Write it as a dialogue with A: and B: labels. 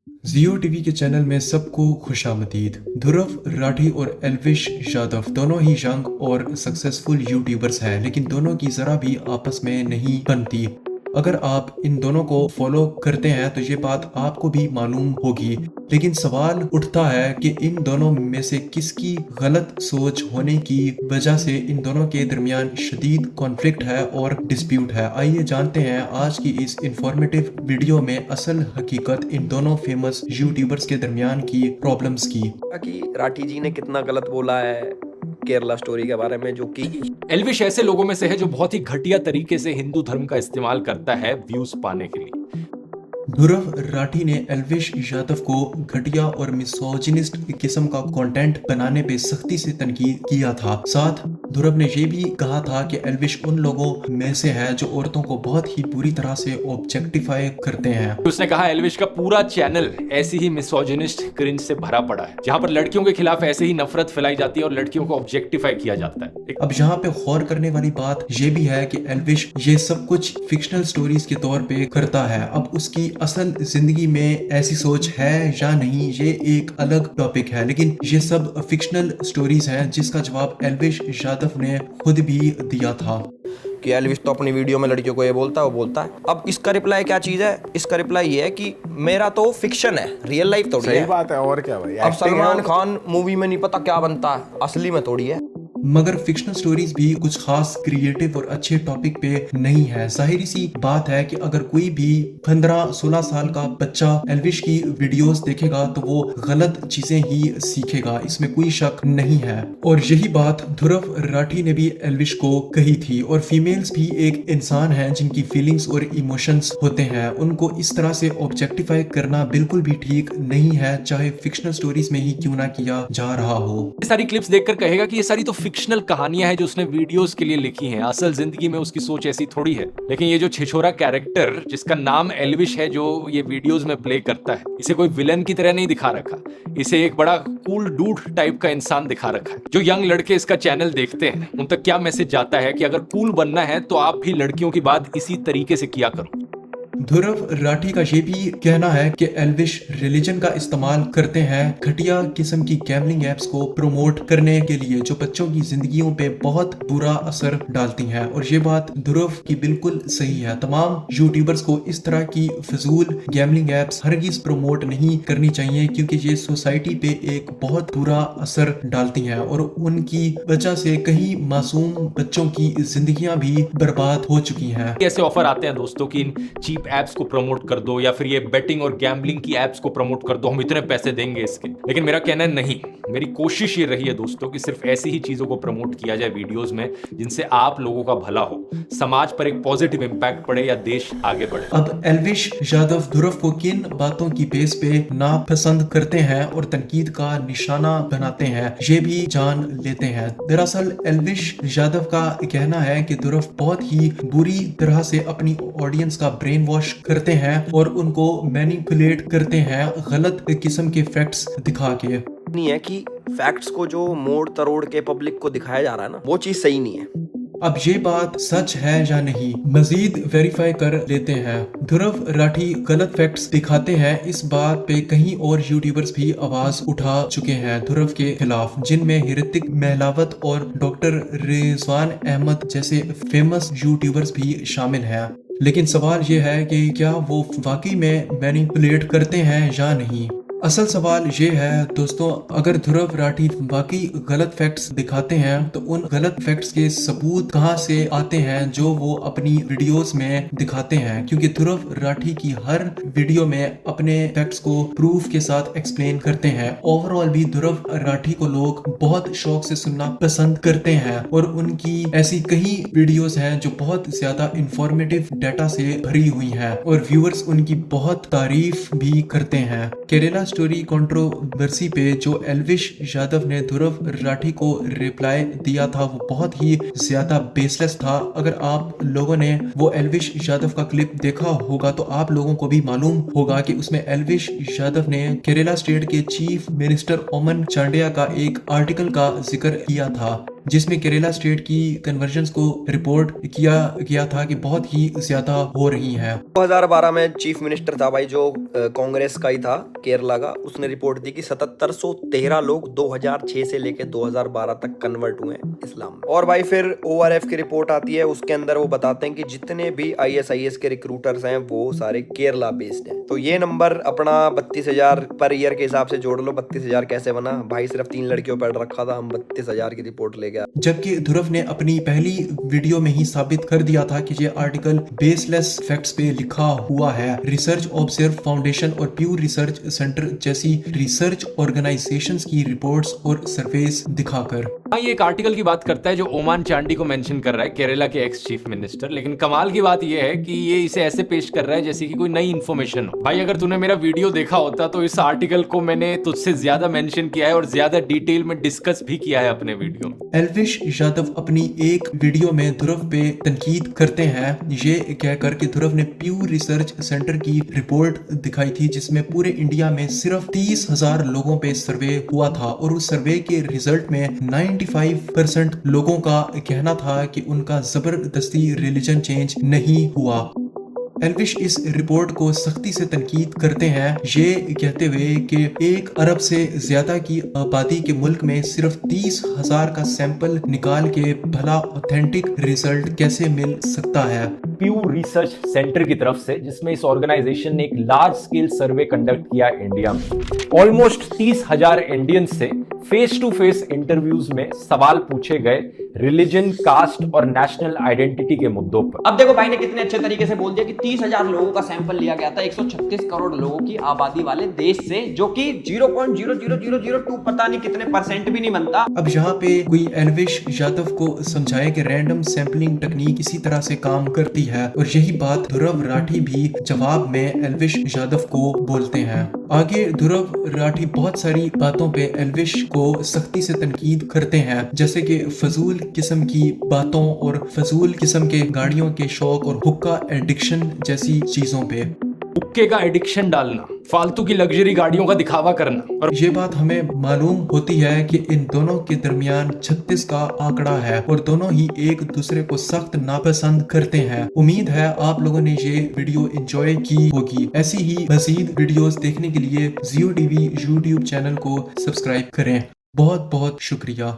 A: जियो TV के channel में सबको खुशामदीद। ध्रुव राठी और एल्विश यादव दोनों ही यंग और सक्सेसफुल यूट्यूबर्स हैं, लेकिन दोनों की जरा भी आपस में नहीं बनती। अगर आप इन दोनों को फॉलो करते हैं तो ये बात आपको भी मालूम होगी, लेकिन सवाल उठता है कि इन दोनों में से किसकी गलत सोच होने की वजह से इन दोनों के दरमियान शदीद कॉन्फ्लिक्ट है और डिस्प्यूट है। आइए जानते हैं आज की इस इंफॉर्मेटिव वीडियो में असल हकीकत इन दोनों फेमस यूट्यूबर्स के दरमियान की प्रॉब्लम्स की।
B: कि राठी जी ने कितना गलत बोला है केरला स्टोरी के बारे में, जो कि
C: एल्विश ऐसे लोगों में से है जो बहुत ही घटिया तरीके से हिंदू धर्म का इस्तेमाल करता है व्यूज पाने के लिए।
A: ध्रुव राठी ने एल्विश यादव को घटिया और मिसोजिनिस्ट किस्म का कंटेंट बनाने पे सख्ती से तनकीद किया था। साथ ध्रुव ने ये भी कहा था कि एल्विश उन लोगों में से है जो औरतों को बहुत ही बुरी तरह से ऑब्जेक्टिफाई करते हैं।
C: उसने कहा एल्विश का पूरा चैनल ऐसी ही मिसोजिनिस्ट क्रिंज से भरा पड़ा है, जहां पर लड़कियों के खिलाफ ऐसे ही नफरत फैलाई जाती है और लड़कियों को ऑब्जेक्टिफाई किया जाता है।
A: अब यहाँ पे गौर करने वाली बात ये भी है कि एल्विश ये सब कुछ फिक्शनल स्टोरीज के तौर पे करता है। अब उसकी असल जिंदगी में ऐसी सोच है या नहीं, ये एक अलग टॉपिक है, लेकिन ये सब फिक्शनल स्टोरीज हैं जिसका जवाब एल्विश यादव ने खुद भी दिया था
B: कि एल्विश तो अपनी वीडियो में लड़कियों को ये बोलता है, वो बोलता है। अब इसका रिप्लाई क्या चीज है? इसका रिप्लाई ये है कि मेरा तो फिक्शन है, रियल लाइफ थोड़ी है।
D: सही बात है, और क्या भाई।
B: अब सलमान खान मूवी में नहीं पता क्या बनता है, असली में थोड़ी है।
A: मगर फिक्शनल स्टोरीज भी कुछ खास क्रिएटिव और अच्छे टॉपिक पे नहीं है। जाहिर सी बात है कि अगर कोई भी 15-16 साल का बच्चा एल्विश की वीडियोस देखेगा तो वो गलत चीजें ही सीखेगा, इसमें कोई शक नहीं है। और यही बात ध्रुव राठी ने भी एल्विश को कही थी। और फीमेल्स भी एक इंसान है जिनकी फीलिंग्स और इमोशंस होते हैं, उनको इस तरह से ऑब्जेक्टिफाई करना बिल्कुल भी ठीक नहीं है, चाहे फिक्शनल स्टोरीज में ही क्यों ना किया जा रहा हो।
C: ये सारी क्लिप्स देखकर कहेगा कि ये सारी तो फिक्शनल कहानियां हैं जो उसने वीडियोस के लिए लिखी हैं, असल जिंदगी में उसकी सोच ऐसी थोड़ी है। लेकिन ये जो छिछोरा कैरेक्टर जिसका नाम एल्विश है, जो ये वीडियोस में प्ले करता है, इसे कोई विलन की तरह नहीं दिखा रखा, इसे एक बड़ा कूल डूड टाइप का इंसान दिखा रखा है। जो यंग लड़के इसका चैनल देखते हैं उन तक क्या मैसेज जाता है कि अगर कूल बनना है तो आप भी लड़कियों की बात इसी तरीके से किया करो।
A: ध्रुव राठी का ये भी कहना है कि एल्विश रिलीजन का इस्तेमाल करते हैं घटिया किस्म की गैम्बलिंग एप्स को प्रमोट करने के लिए, जो बच्चों की जिंदगियों पे बहुत बुरा असर डालती हैं। और ये बात ध्रुव की बिल्कुल सही है। तमाम यूट्यूबर्स को इस तरह की फजूल गैम्बलिंग एप्स हरगिज प्रमोट नहीं करनी चाहिए, क्योंकि ये सोसाइटी पे एक बहुत बुरा असर डालती हैं और उनकी वजह से कई मासूम बच्चों की जिंदगियां भी बर्बाद हो चुकी हैं।
C: ऐसे ऑफर आते हैं दोस्तों कि इन चीप एप्स को प्रमोट कर दो, या फिर ये बेटिंग और गैम्बलिंग की एप्स को प्रमोट कर दो, हम इतने पैसे देंगे इसके। लेकिन मेरा कहना है नहीं, मेरी कोशिश ये रही है दोस्तों कि सिर्फ ऐसी ही चीजों को प्रमोट किया जाए वीडियोस में जिनसे आप लोगों का भला हो, समाज पर एक पॉजिटिव इंपैक्ट पड़े या देश आगे बढ़े।
A: अब एल्विश यादव ध्रुव को किन बातों की बेस पे नापसंद करते हैं और तनकीद का निशाना बनाते हैं, ये भी जान लेते हैं। दरअसल एल्विश यादव का कहना है कि ध्रुव बहुत ही बुरी तरह से अपनी ऑडियंस का ब्रेन वॉश करते हैं और उनको मैनिपुलेट करते हैं गलत किस्म के फैक्ट्स दिखा के।
B: नहीं है कि फैक्ट्स को जो मोड़ तरोड़ के पब्लिक को दिखाया जा रहा है ना, वो चीज सही नहीं है।
A: अब ये बात सच है या नहीं, मजीद वेरीफाई कर लेते हैं। ध्रुव राठी गलत फैक्ट्स दिखाते हैं, इस बात पे कहीं और यूट्यूबर्स भी आवाज उठा चुके हैं ध्रुव के खिलाफ, जिनमें ऋतिक महलावत और डॉक्टर रिजवान अहमद जैसे फेमस यूट्यूबर्स भी शामिल हैं। लेकिन सवाल ये है कि क्या वो वाकई में मैनिपुलेट करते हैं या नहीं। असल सवाल ये है दोस्तों, अगर ध्रुव राठी वाकई गलत फैक्ट्स दिखाते हैं तो उन गलत फैक्ट्स के सबूत कहां से आते हैं जो वो अपनी वीडियोस में दिखाते हैं, क्योंकि ध्रुव राठी की हर वीडियो में अपने फैक्ट्स को प्रूफ के साथ एक्सप्लेन करते हैं। ओवरऑल भी ध्रुव राठी को लोग बहुत शौक से सुनना पसंद करते हैं और उनकी ऐसी कई वीडियोस हैं जो बहुत ज्यादा इंफॉर्मेटिव डाटा से भरी हुई हैं और व्यूअर्स उनकी बहुत तारीफ भी करते हैं। केरला स्टोरी कंट्रोवर्सी पे जो एल्विश यादव ने ध्रुव राठी को रिप्लाई दिया था वो बहुत ही ज्यादा बेसलेस था। अगर आप लोगों ने वो एल्विश यादव का क्लिप देखा होगा तो आप लोगों को भी मालूम होगा कि उसमें एल्विश यादव ने केरला स्टेट के चीफ मिनिस्टर ओमन चांडिया का एक आर्टिकल का जिक्र किया था। जिसमें केरला स्टेट की कन्वर्जन्स को रिपोर्ट किया गया था कि बहुत ही ज्यादा हो रही हैं।
B: 2012 में चीफ मिनिस्टर था भाई जो कांग्रेस का ही था केरला का, उसने रिपोर्ट दी कि 7713 लोग 2006 से लेकर 2012 तक कन्वर्ट हुए हैं इस्लाम में। और भाई फिर ORF की रिपोर्ट आती है, उसके अंदर वो बताते हैं कि जितने भी ISIS के रिक्रूटर्स हैं वो सारे केरला बेस्ड हैं। तो ये नंबर अपना 32,000 पर ईयर के हिसाब से जोड़ लो। 32,000 कैसे बना भाई? सिर्फ 3 लड़कियों पर रखा था, हम 32,000 की रिपोर्ट ले गया।
A: जबकि ध्रुव ने अपनी पहली वीडियो में ही साबित कर दिया था कि ये आर्टिकल बेसलेस फैक्ट्स पे लिखा हुआ है। रिसर्च ऑब्जर्व फाउंडेशन और प्यू रिसर्च सेंटर जैसी रिसर्च ऑर्गेनाइजेशंस की रिपोर्ट्स और सर्वेस दिखाकर।
C: हाँ, ये एक आर्टिकल की बात करता है जो ओमान चांडी को मेंशन कर रहा है, केरला के एक्स चीफ मिनिस्टर। लेकिन कमाल की बात ये है कि ये इसे ऐसे पेश कर रहा है जैसे कि कोई नई इन्फॉर्मेशन हो। भाई अगर तूने मेरा वीडियो देखा होता तो इस आर्टिकल को मैंने तुझसे ज्यादा मेंशन किया है और ज्यादा डिटेल में डिस्कस भी किया है अपने वीडियो में।
A: एल्विश यादव अपनी एक वीडियो में ध्रुव पे तनकीद करते हैं, ये कहकर कि ध्रुव ने प्यू रिसर्च सेंटर की रिपोर्ट दिखाई थी जिसमें पूरे इंडिया में सिर्फ 30,000 लोगों पे सर्वे हुआ था और उस सर्वे के रिजल्ट में 95% लोगों का कहना था कि उनका जबरदस्ती रिलीजन चेंज नहीं हुआ। एल्विश इस रिपोर्ट को सख्ती से तनकीद करते हैं, ये कहते हुए कि 1 अरब से ज्यादा की आबादी के मुल्क में सिर्फ 30,000 का सैंपल निकाल के भला ऑथेंटिक रिजल्ट कैसे मिल सकता है।
C: प्यू रिसर्च सेंटर की तरफ से, जिसमें इस ऑर्गेनाइजेशन ने एक लार्ज स्केल सर्वे कंडक्ट किया इंडिया में। ऑलमोस्ट 30,000 इंडियन से फेस टू फेस इंटरव्यूज में सवाल पूछे गए रिलीजन, कास्ट और नेशनल आइडेंटिटी के मुद्दों पर।
D: अब देखो भाई ने कितने अच्छे तरीके से बोल दिया कि 30,000 लोगों का सैंपल लिया गया था 136 करोड़ लोगों की आबादी वाले देश से, जो कि 0.00002 पता नहीं कितने परसेंट भी नहीं बनता।
A: अब यहाँ पे कोई एल्विश यादव को समझाए कि रैंडम सैंपलिंग टेक्निक इसी तरह से काम करती है और यही बात ध्रुव राठी भी जवाब में एल्विश यादव को बोलते हैं। आगे ध्रुव राठी बहुत सारी बातों पे एल्विश को सख्ती से तनकीद करते हैं, जैसे कि फजूल किस्म की बातों और फजूल किस्म के गाड़ियों के शौक और हुक्का एडिक्शन जैसी चीजों पे।
C: हुक्के का एडिक्शन डालना, फालतू की लग्जरी गाड़ियों का दिखावा करना।
A: और ये बात हमें मालूम होती है कि इन दोनों के दरमियान 36 का आंकड़ा है और दोनों ही एक दूसरे को सख्त नापसंद करते हैं। उम्मीद है आप लोगों ने ये वीडियो एंजॉय की होगी। ऐसी ही मजीद वीडियोस देखने के लिए जियो टीवी यूट्यूब चैनल को सब्सक्राइब करें। बहुत बहुत शुक्रिया।